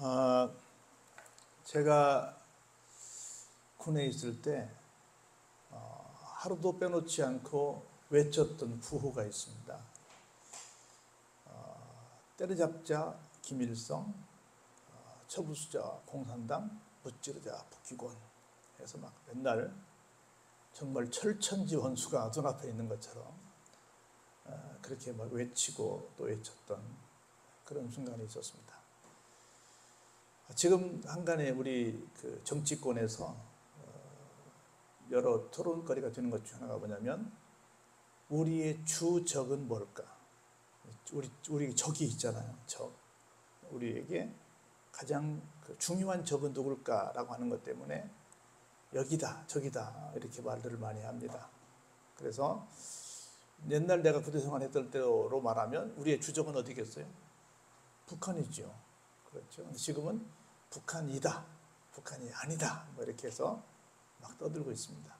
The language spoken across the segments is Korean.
아, 제가 군에 있을 때 하루도 빼놓지 않고 외쳤던 구호가 있습니다. 때려잡자 김일성, 처부수자 공산당, 무찌르자 북기권 해서 막 맨날 정말 철천지 원수가 눈앞에 있는 것처럼 그렇게 막 외치고 또 외쳤던 그런 순간이 있었습니다. 지금 한간에 우리 그 정치권에서 여러 토론거리가 되는 것 중 하나가 뭐냐면 우리의 주적은 뭘까? 우리 적이 있잖아요. 적. 우리에게 가장 중요한 적은 누굴까라고 하는 것 때문에 여기다 저기다 이렇게 말들을 많이 합니다. 그래서 옛날 내가 부대 생활했던 때로 말하면 우리의 주적은 어디겠어요? 북한이죠. 그렇죠. 지금은 북한이다, 북한이 아니다 뭐 이렇게 해서 막 떠들고 있습니다.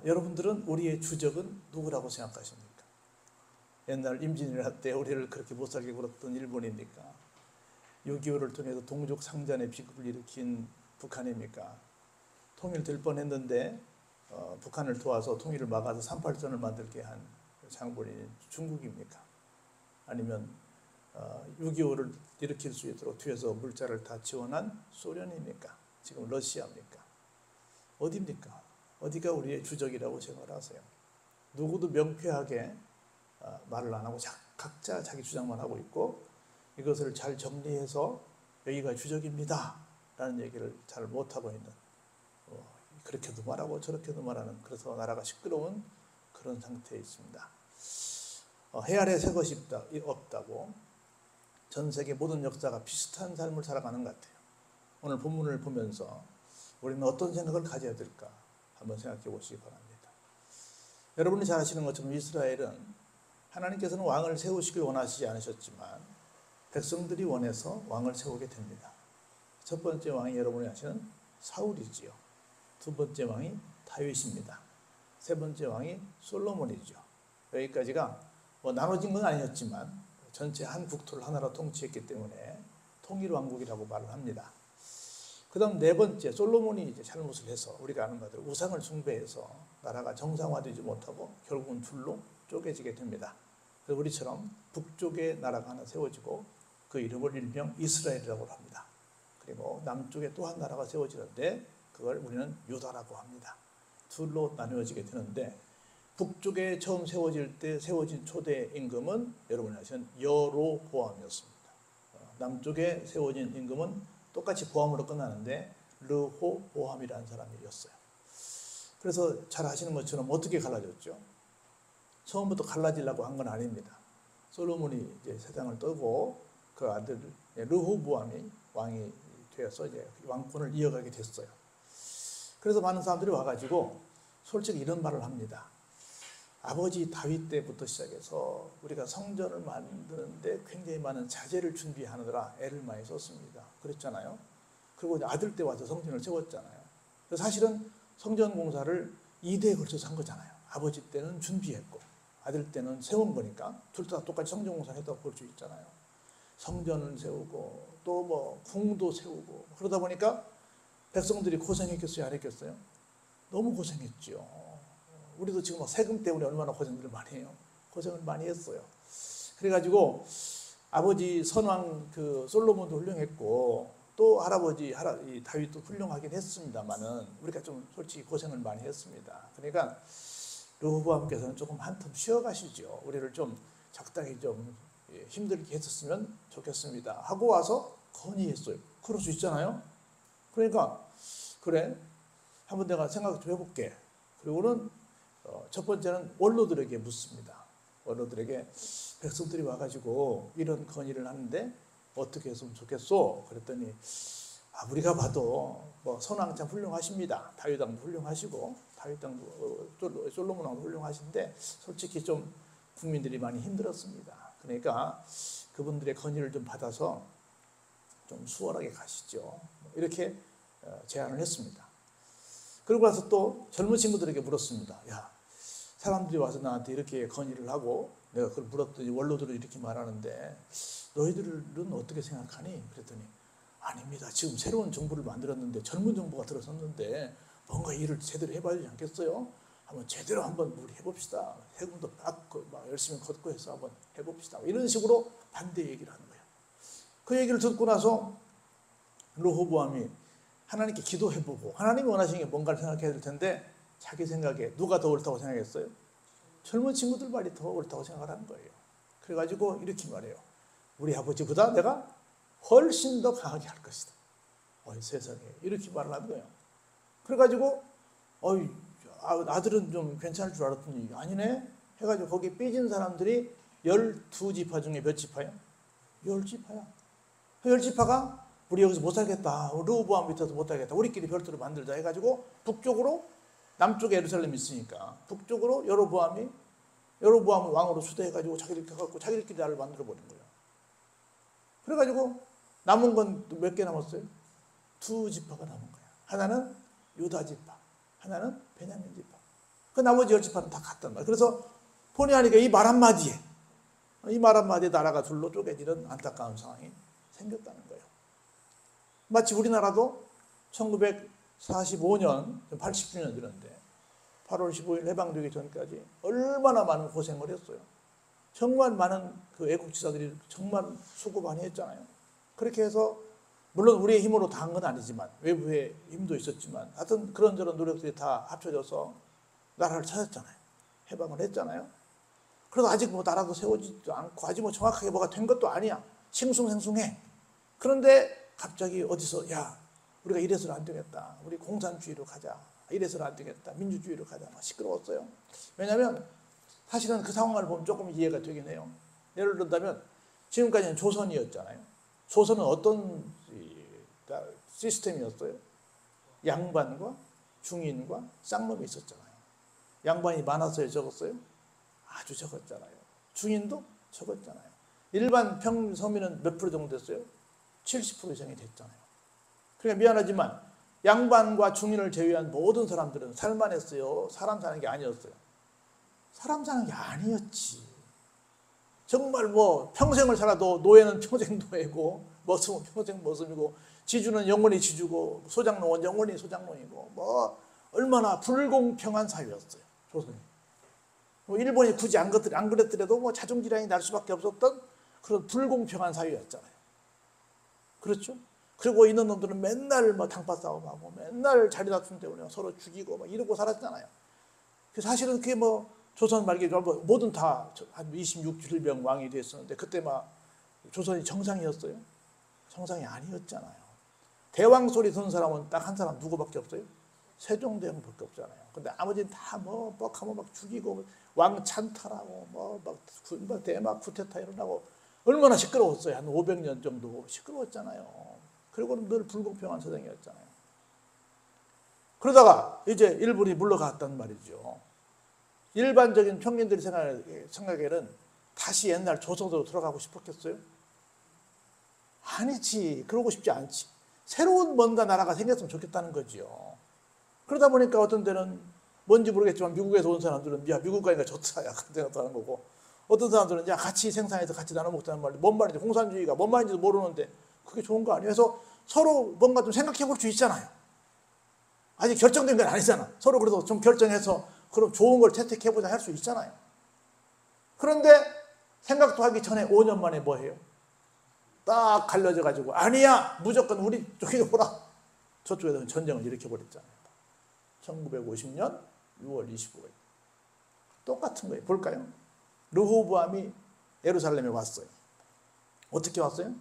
여러분들은 우리의 주적은 누구라고 생각하십니까? 옛날 임진왜란 때 우리를 그렇게 못살게 굴었던 일본입니까? 6.25를 통해서 동족 상잔의 비극을 일으킨 북한입니까? 통일될 뻔했는데 북한을 도와서 통일을 막아서 38선을 만들게 한 장본인 중국입니까? 아니면 6.25를 일으킬 수 있도록 뒤에서 물자를 다 지원한 소련입니까? 지금 러시아입니까? 어디입니까? 어디가 우리의 주적이라고 생각을 하세요? 누구도 명쾌하게 말을 안 하고 각자 자기 주장만 하고 있고 이것을 잘 정리해서 여기가 주적입니다 라는 얘기를 잘 못하고 있는 그렇게도 말하고 저렇게도 말하는 그래서 나라가 시끄러운 그런 상태에 있습니다. 해 아래 새 것이 없다고 전 세계 모든 역사가 비슷한 삶을 살아가는 것 같아요. 오늘 본문을 보면서 우리는 어떤 생각을 가져야 될까 한번 생각해 보시기 바랍니다. 여러분이 잘 아시는 것처럼 이스라엘은 하나님께서는 왕을 세우시길 원하시지 않으셨지만 백성들이 원해서 왕을 세우게 됩니다. 첫 번째 왕이 여러분이 아시는 사울이지요. 두 번째 왕이 다윗입니다. 세 번째 왕이 솔로몬이죠. 여기까지가 나눠진 건 아니었지만 전체 한 국토를 하나로 통치했기 때문에 통일왕국이라고 말을 합니다. 그 다음 네 번째 솔로몬이 이제 잘못을 해서 우리가 아는 바대로 우상을 숭배해서 나라가 정상화되지 못하고 결국은 둘로 쪼개지게 됩니다. 그래서 우리처럼 북쪽에 나라가 하나 세워지고 그 이름을 일명 이스라엘이라고 합니다. 그리고 남쪽에 또 한 나라가 세워지는데 그걸 우리는 유다라고 합니다. 둘로 나누어지게 되는데 북쪽에 처음 세워질 때 세워진 초대 임금은 여러분이 아시는 여로보암이었습니다. 남쪽에 세워진 임금은 똑같이 보암으로 끝나는데 르호보암이라는 사람이었어요. 그래서 잘 아시는 것처럼 어떻게 갈라졌죠? 처음부터 갈라지려고 한 건 아닙니다. 솔로몬이 이제 세상을 떠고 그 아들 르호보암이 왕이 되어서 이제 왕권을 이어가게 됐어요. 그래서 많은 사람들이 와가지고 솔직히 이런 말을 합니다. 아버지 다윗 때부터 시작해서 우리가 성전을 만드는데 굉장히 많은 자재를 준비하느라 애를 많이 썼습니다. 그랬잖아요. 그리고 아들 때 와서 성전을 세웠잖아요. 사실은 성전 공사를 2대에 걸쳐서 한 거잖아요. 아버지 때는 준비했고 아들 때는 세운 거니까 둘 다 똑같이 성전 공사를 했다고 볼 수 있잖아요. 성전을 세우고 또 뭐 궁도 세우고 그러다 보니까 백성들이 고생했겠어요? 안 했겠어요? 너무 고생했죠. 우리도 지금 세금 때문에 얼마나 고생들을 많이 해요. 고생을 많이 했어요. 그래가지고 아버지 선왕 그 솔로몬도 훌륭했고 또 할아버지 다윗도 훌륭하긴 했습니다만은 우리가 좀 솔직히 고생을 많이 했습니다. 그러니까 르호보암께서는 조금 한텀 쉬어가시죠. 우리를 좀 적당히 좀 힘들게 했었으면 좋겠습니다 하고 와서 건의했어요. 그럴 수 있잖아요. 그러니까 그래 한번 내가 생각 좀 해볼게. 그리고는 첫 번째는 원로들에게 묻습니다. 원로들에게 백성들이 와가지고 이런 건의를 하는데 어떻게 했으면 좋겠소? 그랬더니 우리가 봐도 뭐 선왕 참 훌륭하십니다. 다윗왕도 훌륭하시고 다윗왕도 솔로몬왕도 훌륭하신데 솔직히 좀 국민들이 많이 힘들었습니다. 그러니까 그분들의 건의를 좀 받아서 좀 수월하게 가시죠. 이렇게 제안을 했습니다. 그러고 나서 또 젊은 친구들에게 물었습니다. 야, 사람들이 와서 나한테 이렇게 건의를 하고 내가 그걸 물었더니 원로들은 이렇게 말하는데 너희들은 어떻게 생각하니? 그랬더니 아닙니다. 지금 새로운 정부를 만들었는데 젊은 정부가 들어섰는데 뭔가 일을 제대로 해봐야 되지 않겠어요? 한번 제대로 한번 우리 해봅시다. 세금도 받고 막 열심히 걷고 해서 한번 해봅시다. 이런 식으로 반대 얘기를 하는 거예요. 그 얘기를 듣고 나서 르호보암이 하나님께 기도해보고 하나님이 원하시는 게 뭔가를 생각해야 될 텐데 자기 생각에 누가 더 옳다고 생각했어요? 젊은 친구들 말이 더 옳다고 생각을 하는 거예요. 그래가지고 이렇게 말해요. 우리 아버지보다 내가 훨씬 더 강하게 할 것이다. 세상에 이렇게 말을 하는 거예요. 그래가지고 아들은 좀 괜찮을 줄 알았더니 아니네 해가지고 거기 삐진 사람들이 12지파 중에 몇 지파야? 10지파야. 10지파가 우리 여기서 못 살겠다. 르호보암 밑에서 못 살겠다. 우리끼리 별도로 만들자 해가지고 북쪽으로 남쪽에 예루살렘이 있으니까 북쪽으로 여로보암을 왕으로 수도해가지고 자기들끼리 나라를 만들어버린 거예요. 그래가지고 남은 건 몇 개 남았어요? 2지파가 남은 거야. 하나는 유다 지파, 하나는 베냐민 지파. 그 나머지 10지파는 다 갔단 말이야. 그래서 본의 아니게 이 말 한마디에 나라가 둘로 쪼개지는 안타까운 상황이 생겼다는 거예요. 마치 우리나라도 1945년, 80주년 되는데 8월 15일 해방되기 전까지 얼마나 많은 고생을 했어요. 정말 많은 그 애국지사들이 정말 수고 많이 했잖아요. 그렇게 해서 물론 우리의 힘으로 다 한 건 아니지만 외부의 힘도 있었지만 하여튼 그런저런 노력들이 다 합쳐져서 나라를 찾았잖아요. 해방을 했잖아요. 그래도 아직 뭐 나라도 세워지지도 않고 아직 뭐 정확하게 뭐가 된 것도 아니야. 싱숭생숭해. 그런데 갑자기 어디서 야 우리가 이래서는 안 되겠다. 우리 공산주의로 가자. 이래서는 안 되겠다. 민주주의로 가자. 막 시끄러웠어요. 왜냐하면 사실은 그 상황을 보면 조금 이해가 되긴 해요. 예를 들자면 지금까지는 조선이었잖아요. 조선은 어떤 시스템이었어요? 양반과 중인과 쌍놈이 있었잖아요. 양반이 많았어요? 적었어요? 아주 적었잖아요. 중인도 적었잖아요. 일반 서민은 몇 프로 정도 됐어요? 70% 이상이 됐잖아요. 그러니까 미안하지만 양반과 중인을 제외한 모든 사람들은 살만했어요? 사람 사는 게 아니었어요? 사람 사는 게 아니었지. 정말 뭐 평생을 살아도 노예는 평생 노예고 머슴은 평생 머슴이고 지주는 영원히 지주고 소장농은 영원히 소장농이고 뭐 얼마나 불공평한 사회였어요. 조선이. 뭐 일본이 굳이 안 그랬더라도 뭐 자존질환이 날 수밖에 없었던 그런 불공평한 사회였잖아요. 그렇죠? 그리고 있는 놈들은 맨날 뭐 당파 싸움하고 맨날 자리 다툼 때문에 서로 죽이고 막 이러고 살았잖아요. 사실은 그게 뭐 조선 말기 뭐든 다 한 26질병 왕이 됐었는데 그때 막 조선이 정상이었어요? 정상이 아니었잖아요. 대왕 소리 듣는 사람은 딱 한 사람 누구밖에 없어요? 세종대왕밖에 없잖아요. 근데 나머지는 다 뭐 뻑하면 막 죽이고 왕 찬탈하고 뭐 막 대막 쿠데타 일어나고 얼마나 시끄러웠어요. 한 500년 정도 시끄러웠잖아요. 그리고는 늘 불공평한 세상이었잖아요. 그러다가 이제 일본이 물러갔단 말이죠. 일반적인 평민들이 생각에는 다시 옛날 조선으로 돌아가고 싶었겠어요? 아니지. 그러고 싶지 않지. 새로운 뭔가 나라가 생겼으면 좋겠다는 거죠. 그러다 보니까 어떤 데는 뭔지 모르겠지만 미국에서 온 사람들은 야 미국 가니까 좋다 약간 생각도 하는 거고 어떤 사람들은 야 같이 생산해서 같이 나눠 먹자는 말이 뭔 말인지 공산주의가 뭔 말인지도 모르는데 그게 좋은 거 아니에요? 그래서 서로 뭔가 좀 생각해 볼 수 있잖아요. 아직 결정된 건 아니잖아. 서로 그래도 좀 결정해서 그럼 좋은 걸 채택해보자 할 수 있잖아요. 그런데 생각도 하기 전에 5년 만에 뭐 해요? 딱 갈라져가지고 아니야 무조건 우리 쪽에 오라. 저쪽에서 전쟁을 일으켜버렸잖아요. 1950년 6월 25일 똑같은 거예요. 볼까요? 르호보암이 예루살렘에 왔어요. 어떻게 왔어요?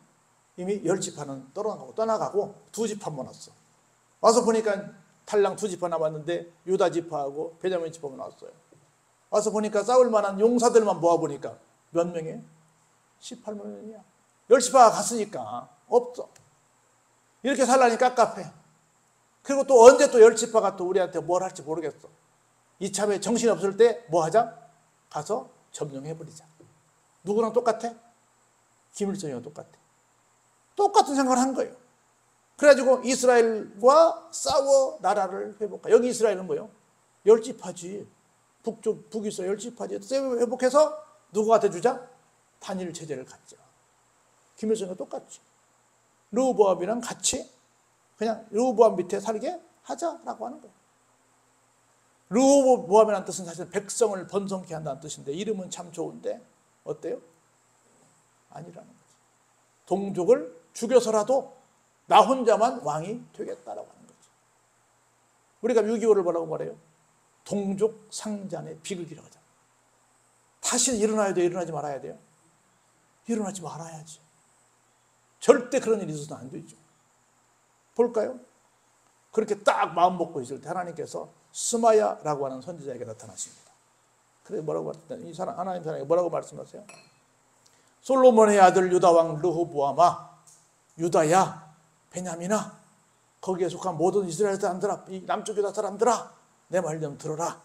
이미 10지파는 떠나가고 2지파만 왔어. 와서 보니까 탈랑 2지파 남았는데 유다 지파하고 베냐민 지파만 왔어요. 와서 보니까 싸울 만한 용사들만 모아보니까 몇 명이에요? 18명이야. 10지파가 갔으니까 없어. 이렇게 살라니 깝깝해. 그리고 또 언제 또 10지파가 또 우리한테 뭘 할지 모르겠어. 이참에 정신 없을 때 뭐 하자? 가서 점령해버리자. 누구랑 똑같아? 김일성이랑 똑같아. 똑같은 생각을 한 거예요. 그래가지고 이스라엘과 싸워 나라를 회복하. 여기 이스라엘은 뭐예요? 10지파지. 북이스라엘 10지파지. 회복해서 누구한테 주자? 단일 체제를 갖자. 김일성과 똑같지. 르호보암이랑 같이 그냥 르호보암 밑에 살게 하자라고 하는 거예요. 르호보암이라는 뜻은 사실 백성을 번성케 한다는 뜻인데 이름은 참 좋은데 어때요? 아니라는 거지. 동족을 죽여서라도 나 혼자만 왕이 되겠다라고 하는 거지. 우리가 6.25를 뭐라고 말해요? 동족 상잔의 비극이라고 하잖아. 다시 일어나야 돼요? 일어나지 말아야 돼요? 일어나지 말아야지. 절대 그런 일이 있어서는 안 되죠. 볼까요? 그렇게 딱 마음 먹고 있을 때 하나님께서 스마야라고 하는 선지자에게 나타나십니다. 그래 뭐라고 이 사람 하나님 사람에게 뭐라고 말씀하세요? 솔로몬의 아들 유다 왕 르호보암아, 유다야, 베냐민아, 거기에 속한 모든 이스라엘 사람들아, 이 남쪽 유다 사람들아, 내 말 좀 들어라.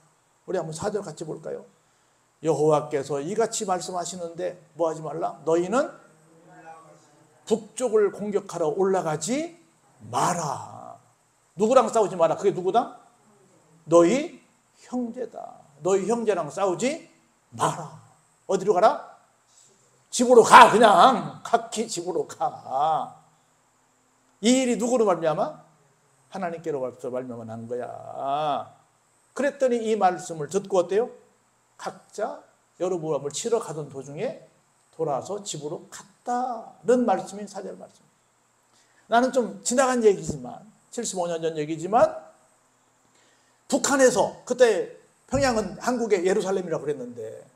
우리 한번 4절 같이 볼까요? 여호와께서 이같이 말씀하시는데 뭐 하지 말라? 너희는 북쪽을 공격하러 올라가지 마라. 누구랑 싸우지 마라. 그게 누구다? 너희 형제다. 너희 형제랑 싸우지 마라. 어디로 가라? 집으로 가. 그냥 각기 집으로 가. 이 일이 누구로 말미암아? 하나님께로부터 말미암아 난 거야. 그랬더니 이 말씀을 듣고 어때요? 각자 여로보암을 치러 가던 도중에 돌아와서 집으로 갔다는 말씀이 4절 말씀. 나는 좀 지나간 얘기지만 75년 전 얘기지만 북한에서 그때 평양은 한국의 예루살렘이라고 그랬는데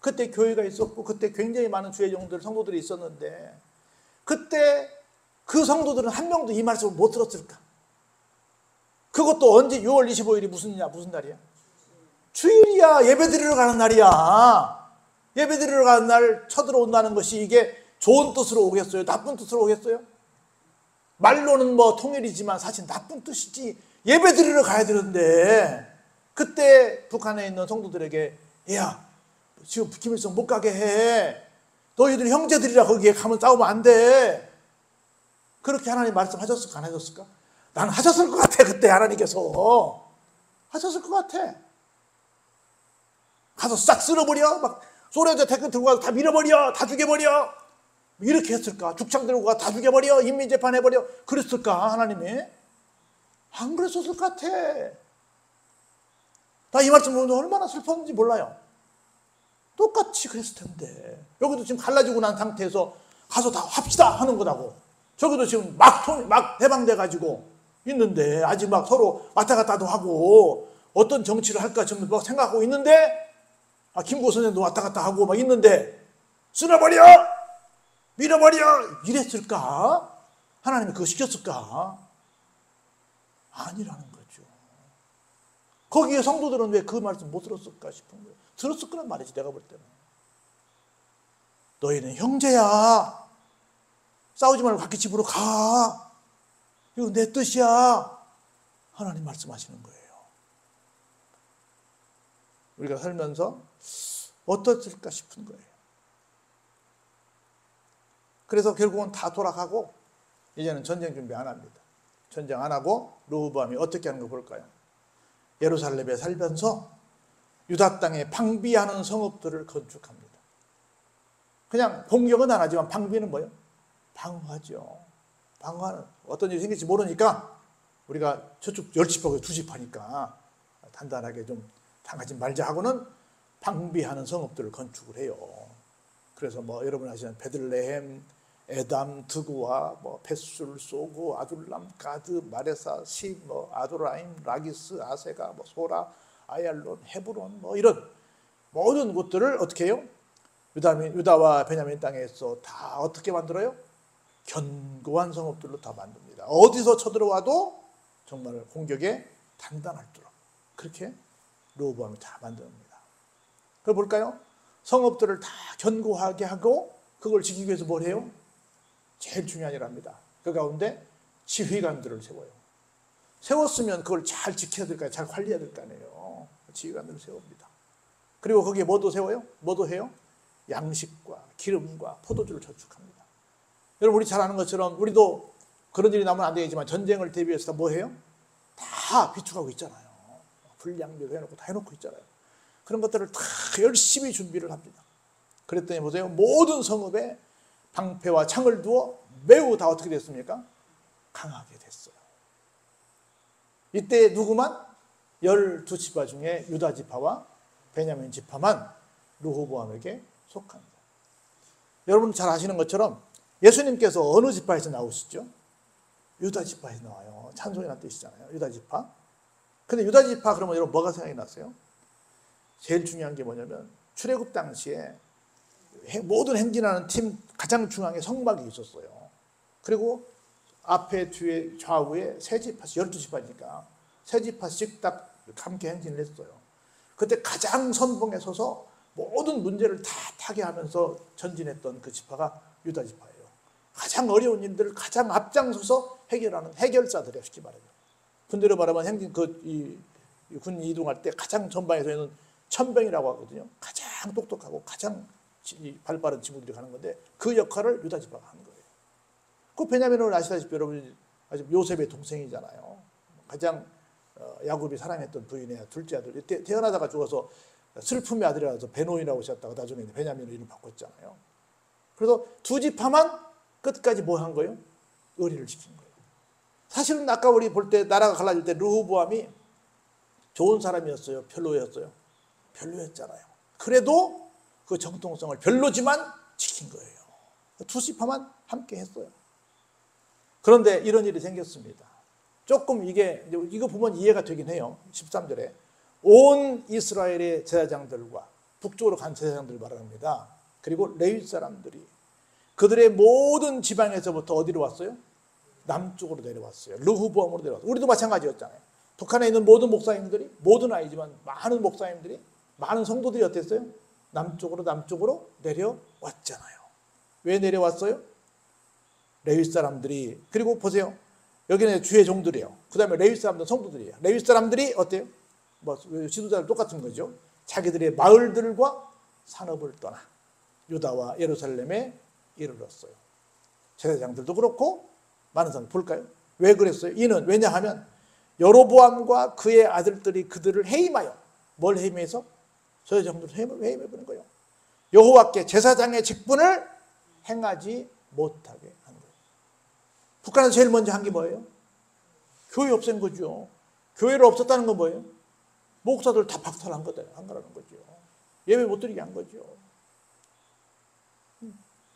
그때 교회가 있었고 그때 굉장히 많은 주의 종들 성도들이 있었는데 그때 그 성도들은 한 명도 이 말씀을 못 들었을까? 그것도 언제 6월 25일이 무슨 날이야? 주일이야. 예배 드리러 가는 날이야. 예배 드리러 가는 날 쳐들어온다는 것이 이게 좋은 뜻으로 오겠어요? 나쁜 뜻으로 오겠어요? 말로는 뭐 통일이지만 사실 나쁜 뜻이지. 예배 드리러 가야 되는데 그때 북한에 있는 성도들에게 야 지금 김일성 못 가게 해. 너희들 형제들이라 거기에 가면 싸우면 안 돼. 그렇게 하나님 말씀하셨을까 안 하셨을까? 나는 하셨을 것 같아. 그때 하나님께서 하셨을 것 같아. 가서 싹 쓸어버려. 막 소련제 태클 들고 가서 다 밀어버려. 다 죽여버려. 이렇게 했을까? 죽창 들고 가서 다 죽여버려. 인민재판 해버려. 그랬을까 하나님이? 안 그랬었을 것 같아. 나 이 말씀 보면 얼마나 슬펐는지 몰라요. 똑같이 그랬을 텐데 여기도 지금 갈라지고 난 상태에서 가서 다 합시다 하는 거라고. 저기도 지금 막 해방돼가지고 있는데 아직 막 서로 왔다 갔다도 하고 어떤 정치를 할까 지금 막 생각하고 있는데 김구 선생도 왔다 갔다 하고 막 있는데 쓸어버려! 밀어버려! 이랬을까? 하나님이 그거 시켰을까? 아니라는 거죠. 거기에 성도들은 왜 그 말씀 못 들었을까 싶은 거예요. 들었을 거란 말이지 내가 볼 때는. 너희는 형제야. 싸우지 말고 각기 집으로 가. 이거 내 뜻이야. 하나님 말씀하시는 거예요. 우리가 살면서 어떻을까 싶은 거예요. 그래서 결국은 다 돌아가고 이제는 전쟁 준비 안 합니다. 전쟁 안 하고 르호보암이 어떻게 하는 거 볼까요? 예루살렘에 살면서 유다 땅에 방비하는 성읍들을 건축합니다. 그냥 공격은 안 하지만 방비는 뭐예요? 방어하죠. 방어하는 어떤 일이 생길지 모르니까 우리가 저쪽 10집 하고 2집 하니까 단단하게 좀 당하지 말자 하고는 방비하는 성읍들을 건축을 해요. 그래서 뭐 여러분 아시는 베들레헴, 에담, 드구와 뭐 벳술, 소고, 아둘람, 가드, 마레사, 시, 뭐 아도라임, 라기스, 아세가, 뭐 소라, 아얄론, 헤브론 뭐 이런 모든 곳들을 어떻게 해요? 유다와 베냐민 땅에서 다 어떻게 만들어요? 견고한 성읍들로 다 만듭니다. 어디서 쳐들어와도 정말 공격에 단단할도록 그렇게 르호보암이 다 만듭니다. 그걸 볼까요? 성읍들을 다 견고하게 하고 그걸 지키기 위해서 뭘 해요? 제일 중요한 일합니다. 그 가운데 지휘관들을 세워요. 세웠으면 그걸 잘 지켜야 될 거 아니에요. 잘 관리해야 될 거 아니에요. 지휘관들을 세웁니다. 그리고 거기에 뭐도 세워요? 뭐도 해요? 양식과 기름과 포도주를 저축합니다. 여러분 우리 잘 아는 것처럼 우리도 그런 일이 나면 안 되겠지만 전쟁을 대비해서 뭐 해요? 다 비축하고 있잖아요. 불량비도 해놓고 다 해놓고 있잖아요. 그런 것들을 다 열심히 준비를 합니다. 그랬더니 보세요. 모든 성읍에 방패와 창을 두어 매우 다 어떻게 됐습니까? 강하게 됐어요. 이때 누구만? 12지파 중에 유다 지파와 베냐민 지파만 르호보암에게 속합니다. 여러분 잘 아시는 것처럼 예수님께서 어느 지파에서 나오시죠? 유다 지파에서 나와요. 찬송이라는 뜻이잖아요. 유다 지파. 근데 유다 지파 그러면 여러분 뭐가 생각이 났어요? 제일 중요한 게 뭐냐면 출애굽 당시에 모든 행진하는 팀 가장 중앙에 성막이 있었어요. 그리고 앞에 뒤에 좌우에 세 지파씩 12지파니까 세 지파씩 딱 함께 행진을 했어요. 그때 가장 선봉에 서서 모든 문제를 다 타개하면서 전진했던 그 지파가 유다 지파예요. 가장 어려운 일들을 가장 앞장서서 해결하는 해결사들이에요. 쉽게 말해요. 군대로 말하면 행진 군 이동할 때 가장 전방에서는 천병이라고 하거든요. 가장 똑똑하고 가장 발빠른 친구들이 가는 건데 그 역할을 유다 지파가 하는 거예요. 그 베냐민은 아시다시피 여러분 아직 요셉의 동생이잖아요. 가장 야곱이 사랑했던 부인의 둘째 아들. 이때 태어나다가 죽어서 슬픔의 아들이라서 베노이라고 하셨다가 나중에 베냐민으로 이름 바꿨잖아요. 그래서 두 지파만 끝까지 뭐 한 거예요? 의리를 지킨 거예요. 사실은 아까 우리 볼 때 나라가 갈라질 때 르호보암이 좋은 사람이었어요? 별로였어요? 별로였잖아요. 그래도 그 정통성을 별로지만 지킨 거예요. 두 지파만 함께 했어요. 그런데 이런 일이 생겼습니다. 조금 이거 보면 이해가 되긴 해요. 13절에 온 이스라엘의 제사장들과 북쪽으로 간 제사장들 말합니다. 그리고 레위 사람들이 그들의 모든 지방에서부터 어디로 왔어요? 남쪽으로 내려왔어요. 르호보암으로 내려왔어요. 우리도 마찬가지였잖아요. 북한에 있는 모든 목사님들이, 모든 아니지만 많은 목사님들이, 많은 성도들이 어땠어요? 남쪽으로 내려왔잖아요. 왜 내려왔어요? 레위 사람들이. 그리고 보세요. 여기는 주의 종들이에요. 그 다음에 레위 사람들은 성도들이에요. 레위 사람들이 어때요? 지도자들 똑같은 거죠. 자기들의 마을들과 산업을 떠나 유다와 예루살렘에 이르렀어요. 제사장들도 그렇고 많은 사람 볼까요? 왜 그랬어요? 이는 왜냐하면 여로보암과 그의 아들들이 그들을 해임하여 뭘 해임해서? 제사장들을 해임해버린 거예요. 여호와께 제사장의 직분을 행하지 못하게 한 거예요. 북한에서 제일 먼저 한 게 뭐예요? 교회 없앤 거죠. 교회를 없었다는 건 뭐예요? 목사들 다 박탈한 거라는 거죠. 예배 못 드리게 한 거죠.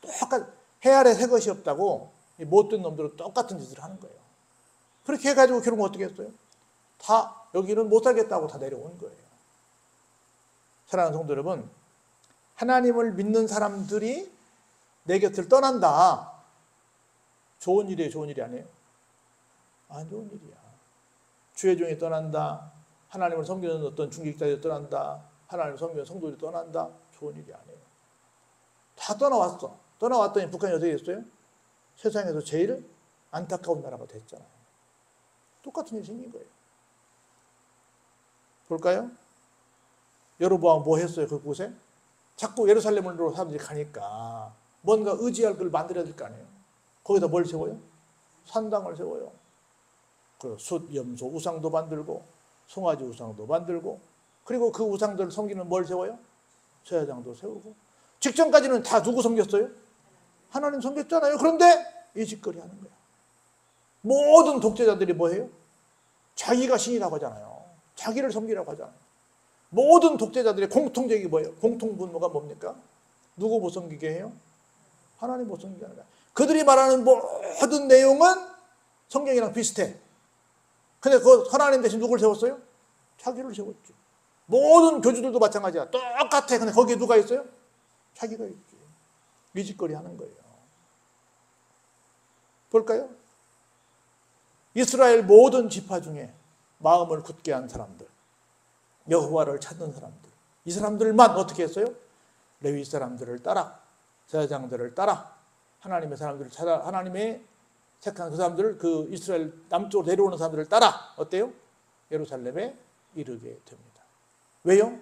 똑같 해 아래 새 것이 없다고 못된 놈들은 똑같은 짓을 하는 거예요. 그렇게 해가지고 결국 어떻게 했어요? 다 여기는 못 살겠다고 다 내려온 거예요. 사랑하는 성도 여러분, 하나님을 믿는 사람들이 내 곁을 떠난다. 좋은 일이에요, 좋은 일이 아니에요? 안 좋은 일이야. 주의 종이 떠난다. 하나님을 섬기는 어떤 중직자들이 떠난다. 하나님을 섬기는 성도들이 떠난다. 좋은 일이 아니에요. 다 떠나왔어. 떠나왔더니 북한이 어떻게 됐어요? 세상에서 제일 안타까운 나라가 됐잖아요. 똑같은 일이 생긴 거예요. 볼까요? 여로보암 뭐 했어요? 그곳에? 자꾸 예루살렘으로 사람들이 가니까 뭔가 의지할 걸 만들어야 될 거 아니에요. 거기다 뭘 세워요? 산당을 세워요. 그 숫, 염소, 우상도 만들고 송아지 우상도 만들고 그리고 그 우상들을 섬기는 뭘 세워요? 제사장도 세우고 직전까지는 다 누구 섬겼어요? 하나님 섬겼잖아요. 그런데 이 짓거리 하는 거야. 모든 독재자들이 뭐예요? 자기가 신이라고 하잖아요. 자기를 섬기라고 하잖아요. 모든 독재자들의 공통적이 뭐예요? 공통분모가 뭡니까? 누구 못 섬기게 해요? 하나님 못 섬기게 하는 거야. 그들이 말하는 모든 내용은 성경이랑 비슷해. 근데 그 하나님 대신 누굴 세웠어요? 자기를 세웠죠. 모든 교주들도 마찬가지야. 똑같아. 근데 거기에 누가 있어요? 자기가 있지. 미짓거리 하는 거예요. 볼까요? 이스라엘 모든 지파 중에 마음을 굳게 한 사람들, 여호와를 찾는 사람들, 이 사람들만 어떻게 했어요? 레위 사람들을 따라, 제사장들을 따라, 하나님의 사람들을 찾아, 하나님의 택한 그 사람들을, 그 이스라엘 남쪽으로 내려오는 사람들을 따라 어때요? 예루살렘에 이르게 됩니다. 왜요?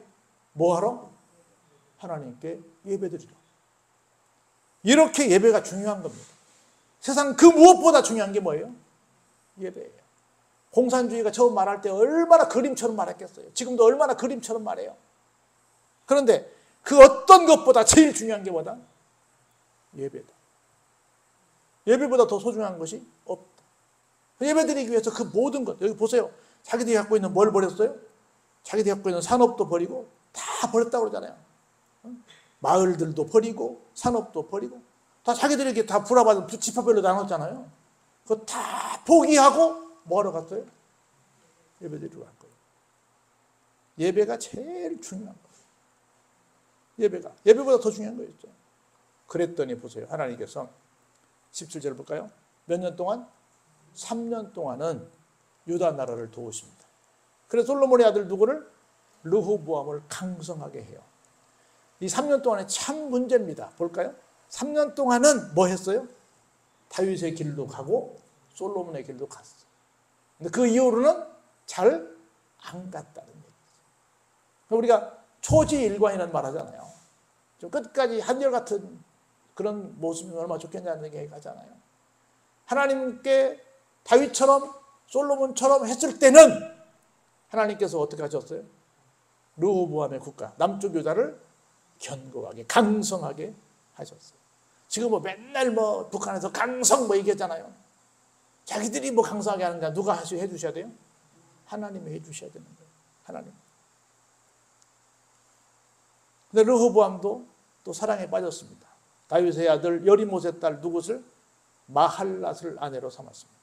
뭐하러? 하나님께 예배드리러. 이렇게 예배가 중요한 겁니다. 세상 그 무엇보다 중요한 게 뭐예요? 예배예요. 공산주의가 처음 말할 때 얼마나 그림처럼 말했겠어요. 지금도 얼마나 그림처럼 말해요. 그런데 그 어떤 것보다 제일 중요한 게 뭐다? 예배다. 예배보다 더 소중한 것이 없다. 예배드리기 위해서 그 모든 것, 여기 보세요. 자기들이 갖고 있는 뭘 버렸어요? 자기들이 갖고 있는 산업도 버리고 다 버렸다고 그러잖아요. 마을들도 버리고 산업도 버리고 다 자기들이 이렇게 다 불화받은 지파별로 나눴잖아요. 그거 다 포기하고 뭐하러 갔어요? 예배드리러 갈 거예요. 예배가 제일 중요한 거예요. 예배보다 더 중요한 거였죠. 그랬더니 보세요. 하나님께서 17절 볼까요? 몇 년 동안? 3년 동안은 유다 나라를 도우십니다. 그래서 솔로몬의 아들 누구를? 르호보암을 강성하게 해요. 이 3년 동안에 참 문제입니다. 볼까요? 3년 동안은 뭐 했어요? 다윗의 길로 가고 솔로몬의 길로 갔어요. 근데 그 이후로는 잘 안 갔다는 얘기죠. 우리가 초지일관이라는 말 하잖아요. 좀 끝까지 한결같은 그런 모습이 얼마나 좋겠냐는 얘기 하잖아요. 하나님께 다윗처럼 솔로몬처럼 했을 때는 하나님께서 어떻게 하셨어요? 르호보암의 국가, 남쪽 유다를 견고하게, 강성하게 하셨어요. 지금 뭐 맨날 뭐 북한에서 강성 뭐 얘기했잖아요. 자기들이 뭐 강성하게 하는가 누가 해주셔야 돼요? 하나님이 해주셔야 되는 거예요. 하나님. 근데 르호보암도 또 사랑에 빠졌습니다. 다윗의 아들 여리못의 딸 누구를? 마할랏을 아내로 삼았습니다.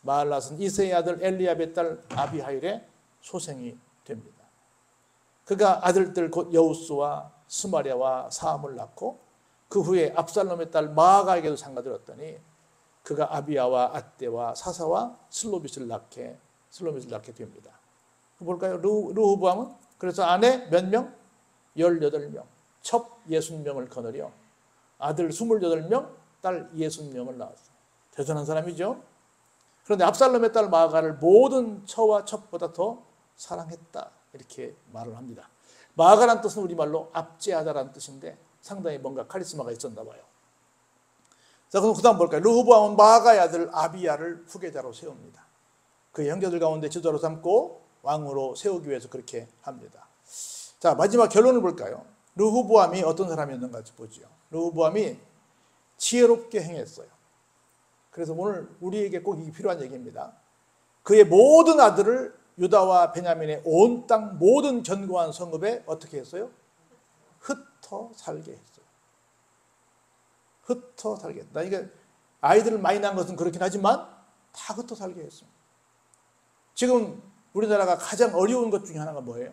마할랏은 이새의 아들 엘리압의 딸 아비하일의 소생이 됩니다. 그가 아들들 곧 여우스와 스마랴와 사함을 낳고 그 후에 압살롬의 딸 마아가에게도 상가들었더니 그가 아비야와 앗대와 사사와 슬로빗을 낳게 됩니다. 볼까요? 르호보암은 그래서 아내 몇 명? 18명, 첩 60명을 거느려 아들 28명, 딸 60명을 낳았어요. 대단한 사람이죠. 그런데 압살롬의 딸 마아가를 모든 처와 첩보다 더 사랑했다. 이렇게 말을 합니다. 마아가란 뜻은 우리말로 압제하다라는 뜻인데 상당히 뭔가 카리스마가 있었나 봐요. 자, 그럼 그 다음 볼까요? 르호보암은 마아가의 아들 아비야를 후계자로 세웁니다. 그의 형제들 가운데 지도자로 삼고 왕으로 세우기 위해서 그렇게 합니다. 자, 마지막 결론을 볼까요? 르호보암이 어떤 사람이었는가 보죠. 르호보암이 지혜롭게 행했어요. 그래서 오늘 우리에게 꼭 이게 필요한 얘기입니다. 그의 모든 아들을 유다와 베냐민의 온 땅 모든 견고한 성읍에 어떻게 했어요? 흩어 살게 했어요. 흩어 살게 했다. 이게 아이들을 많이 낳은 것은 그렇긴 하지만 다 흩어 살게 했습니다. 지금 우리나라가 가장 어려운 것 중에 하나가 뭐예요?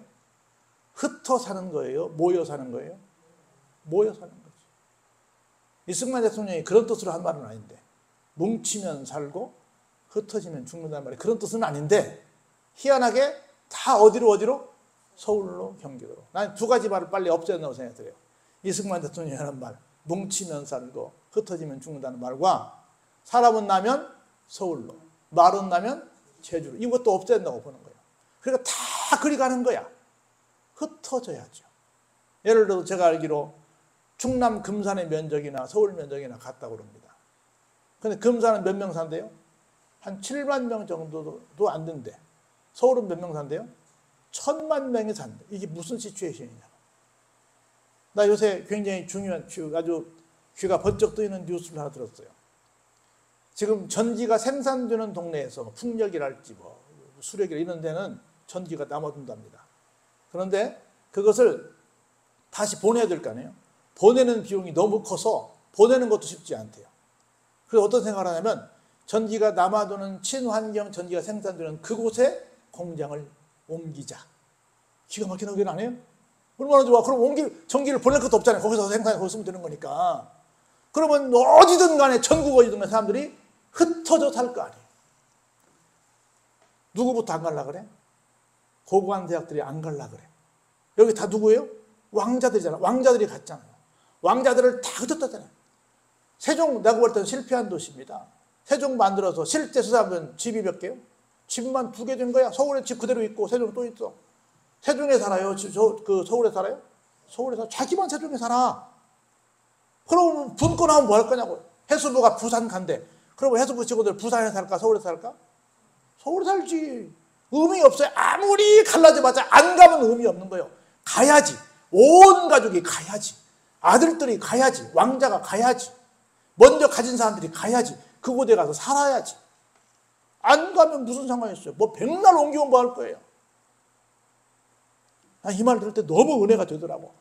흩어 사는 거예요? 모여 사는 거예요? 모여 사는 거죠. 이승만 대통령이 그런 뜻으로 한 말은 아닌데 뭉치면 살고 흩어지면 죽는다는 말이 그런 뜻은 아닌데 희한하게 다 어디로? 서울로 경기도로. 난 두 가지 말을 빨리 없애야 된다고 생각이 들어요. 이승만 대통령이 하는 말, 뭉치면 살고 흩어지면 죽는다는 말과 사람은 나면 서울로, 말은 나면 제주로. 이것도 없애야 된다고 보는 거예요. 그러니까 다 그리 가는 거야. 흩어져야죠. 예를 들어 제가 알기로 충남 금산의 면적이나 서울 면적이나 같다고 그럽니다. 근데 금산은 몇 명 산대요? 한 7만 명 정도도 안 된대. 서울은 몇 명 산대요? 1000만 명이 산대. 이게 무슨 시츄에이션이냐. 나 요새 굉장히 중요한, 아주 귀가 번쩍 뜨이는 뉴스를 하나 들었어요. 지금 전기가 생산되는 동네에서 풍력이랄지 뭐 수력이랄 이런 데는 전기가 남아둔답니다. 그런데 그것을 다시 보내야 될 거 아니에요? 보내는 비용이 너무 커서 보내는 것도 쉽지 않대요. 그래서 어떤 생각을 하냐면 전기가 남아도는 친환경 전기가 생산되는 그곳에 공장을 옮기자. 기가 막히는 의견 아니에요? 얼마나 좋아. 그럼 전기를 보낼 것도 없잖아요. 거기서 생산해 거기서 쓰면 되는 거니까. 그러면 어디든 간에 전국 어디든 간에 사람들이 흩어져 살 거 아니에요. 누구부터 안 갈라 그래? 고고한 대학들이 안 갈라 그래. 여기 다 누구예요? 왕자들이잖아. 왕자들이 갔잖아요. 왕자들을 다 흩어졌잖아요. 세종, 내가 볼 때는 실패한 도시입니다. 세종 만들어서 실제 수사하면 집이 몇 개요? 집만 2개 된 거야. 서울에 집 그대로 있고 세종 또 있어. 세종에 살아요? 서울에 살아요? 서울에 살아. 자기만 세종에 살아. 그럼 분권하면 뭐 할 거냐고. 해수부가 부산 간대. 그럼 해수부 직원들 부산에 살까? 서울에 살까? 서울에 살지. 의미 없어요. 아무리 갈라져봤자 안 가면 의미 없는 거예요. 가야지. 온 가족이 가야지. 아들들이 가야지. 왕자가 가야지. 먼저 가진 사람들이 가야지. 그곳에 가서 살아야지. 안 가면 무슨 상관이 있어요? 뭐 백날 옮기면 뭐 할 거예요? 이 말 들을 때 너무 은혜가 되더라고.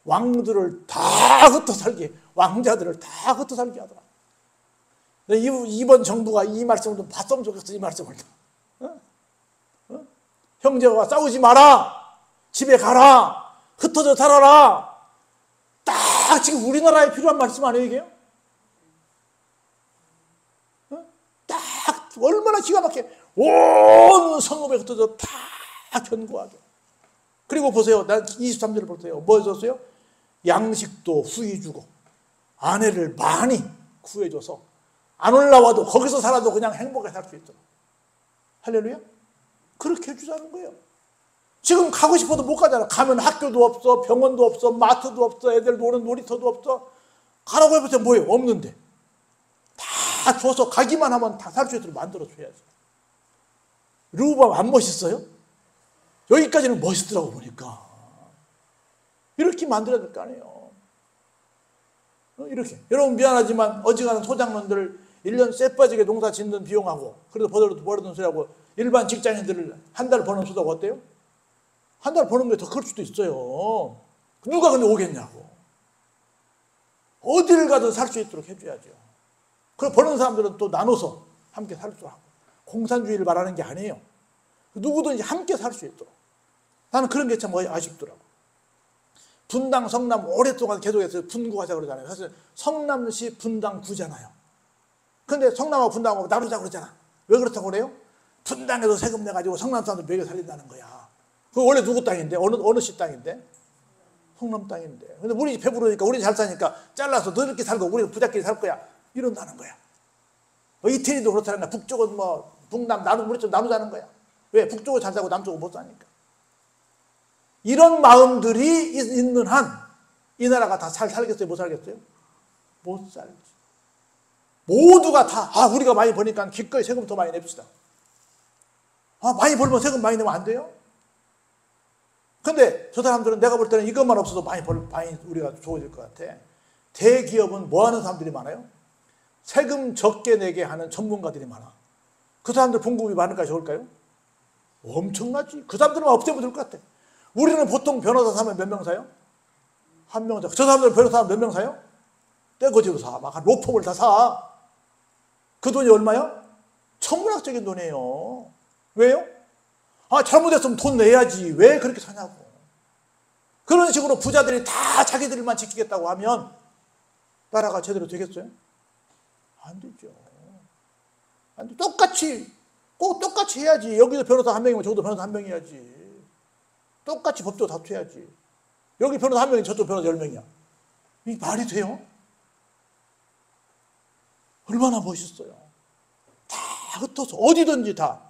왕들을 다 흩어살게, 왕자들을 다 흩어살게 하더라. 이번 정부가 이 말씀을 좀 봤으면 좋겠어, 이 말씀을. 형제와 싸우지 마라, 집에 가라, 흩어져 살아라. 딱 지금 우리나라에 필요한 말씀 아니에요, 이게요? 딱 얼마나 기가 막혀. 온 성읍에 흩어져 다 견고하게. 그리고 보세요. 난 23절을 보세요. 뭐 줬어요? 양식도 후히 주고 아내를 많이 구해줘서 안 올라와도 거기서 살아도 그냥 행복하게 살 수 있도록. 할렐루야? 그렇게 해주자는 거예요. 지금 가고 싶어도 못 가잖아. 가면 학교도 없어, 병원도 없어, 마트도 없어, 애들 노는 놀이터도 없어. 가라고 해보세요. 뭐예요? 없는데. 다 줘서 가기만 하면 다 살 수 있도록 만들어줘야지. 르호보암 안 멋있어요? 여기까지는 멋있더라고 보니까. 이렇게 만들어야 될 거 아니에요. 이렇게. 여러분 미안하지만 어지간한 소장농들 1년 쎄 빠지게 농사 짓는 비용하고 그래도 벌어둔 소리하고 일반 직장인들을 한 달 버는 수다가 어때요? 한 달 버는 게 더 클 수도 있어요. 누가 근데 오겠냐고. 어디를 가든 살 수 있도록 해줘야죠. 그리고 버는 사람들은 또 나눠서 함께 살 수 하고. 공산주의를 말하는 게 아니에요. 누구든지 함께 살 수 있도록. 나는 그런 게 참 아쉽더라고. 분당, 성남 오랫동안 계속해서 분구하자 그러잖아요. 사실 성남시 분당구잖아요. 그런데 성남하고 분당하고 나누자 그러잖아. 왜 그렇다고 그래요? 분당에서 세금 내가지고 성남 사람들 먹여 살린다는 거야. 그거 원래 누구 땅인데? 어느 시 땅인데? 성남 땅인데. 근데 우리 집 배부르니까 우리 잘 사니까 잘라서 너희들끼리 살고 우리는 부자끼리 살 거야. 이런다는 거야. 이태리도 그렇다는 거야. 북쪽은 뭐 북남 우리 좀 나누자는 거야. 왜? 북쪽은 잘 사고 남쪽은 못 사니까. 이런 마음들이 있는 한 이 나라가 다 잘 살겠어요? 못 살겠어요? 못 살지. 모두가 다 우리가 많이 버니까 기꺼이 세금 더 많이 냅시다. 많이 벌면 세금 많이 내면 안 돼요? 근데 저 사람들은 내가 볼 때는 이것만 없어도 많이 우리가 좋아질 것 같아. 대기업은 뭐 하는 사람들이 많아요? 세금 적게 내게 하는 전문가들이 많아. 그 사람들 봉급이 많을까요? 적을까요? 엄청나지. 그 사람들만 없애면 될 것 같아. 우리는 보통 변호사 사면 몇 명 사요? 한 명 사. 저 사람들 변호사 사면 몇 명 사요? 떼거지로 사. 막 로펌을 다 사. 그 돈이 얼마요? 천문학적인 돈이에요. 왜요? 잘못했으면 돈 내야지. 왜 그렇게 사냐고. 그런 식으로 부자들이 다 자기들만 지키겠다고 하면 나라가 제대로 되겠어요? 안 되죠. 안 돼. 똑같이 해야지. 여기도 변호사 한 명이면 저기도 변호사 한 명이야지. 똑같이 법적으로 다투어야지. 여기 변호사 한 명이 저쪽 변호사 10명이야. 이게 말이 돼요? 얼마나 멋있어요. 다 흩어서 어디든지 다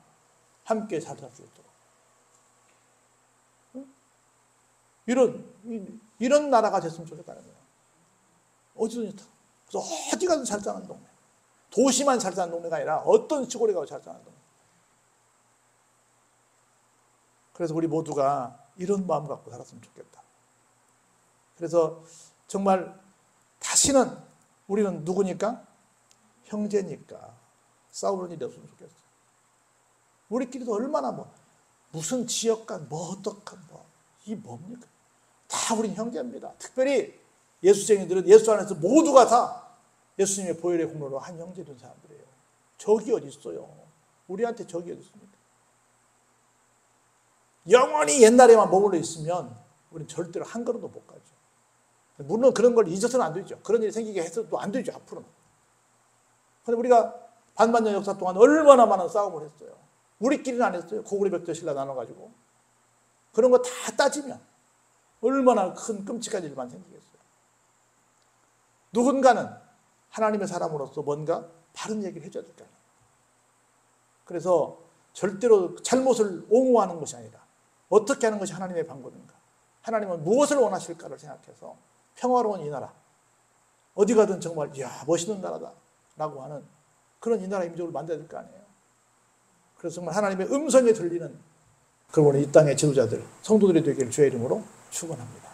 함께 잘 살 수 있도록. 이런 나라가 됐으면 좋겠다는 거예요. 어디든지 다. 그래서 어디 가든 잘 사는 동네. 도시만 잘 사는 동네가 아니라 어떤 시골에 가도 잘 사는 동네. 그래서 우리 모두가 이런 마음 갖고 살았으면 좋겠다. 그래서 정말 다시는 우리는 누구니까? 형제니까 싸우는 일이 없으면 좋겠어. 우리끼리도 얼마나 무슨 지역간 어떡한 이 뭡니까? 다 우린 형제입니다. 특별히 예수쟁이들은 예수 안에서 모두가 다 예수님의 보혈의 공로로 한 형제 된 사람들이에요. 적이 어디 있어요? 우리한테 적이 어디 있습니까? 영원히 옛날에만 머물러 있으면 우리는 절대로 한 걸음도 못 가죠. 물론 그런 걸 잊어서는 안 되죠. 그런 일이 생기게 해서도 안 되죠, 앞으로는. 그런데 우리가 반만년 역사 동안 얼마나 많은 싸움을 했어요. 우리끼리는 안 했어요. 고구려 벽돌 신라 나눠가지고. 그런 거 다 따지면 얼마나 큰 끔찍한 일만 생기겠어요. 누군가는 하나님의 사람으로서 뭔가 바른 얘기를 해줘야 될 거 아니에요. 그래서 절대로 잘못을 옹호하는 것이 아니라 어떻게 하는 것이 하나님의 방법인가, 하나님은 무엇을 원하실까를 생각해서 평화로운 이 나라, 어디 가든 정말 이야 멋있는 나라다 라고 하는 그런 이 나라 임종을 만들어야 될 거 아니에요. 그래서 정말 하나님의 음성에 들리는 그런 이 땅의 지도자들, 성도들이 되기를 주의 이름으로 축원합니다.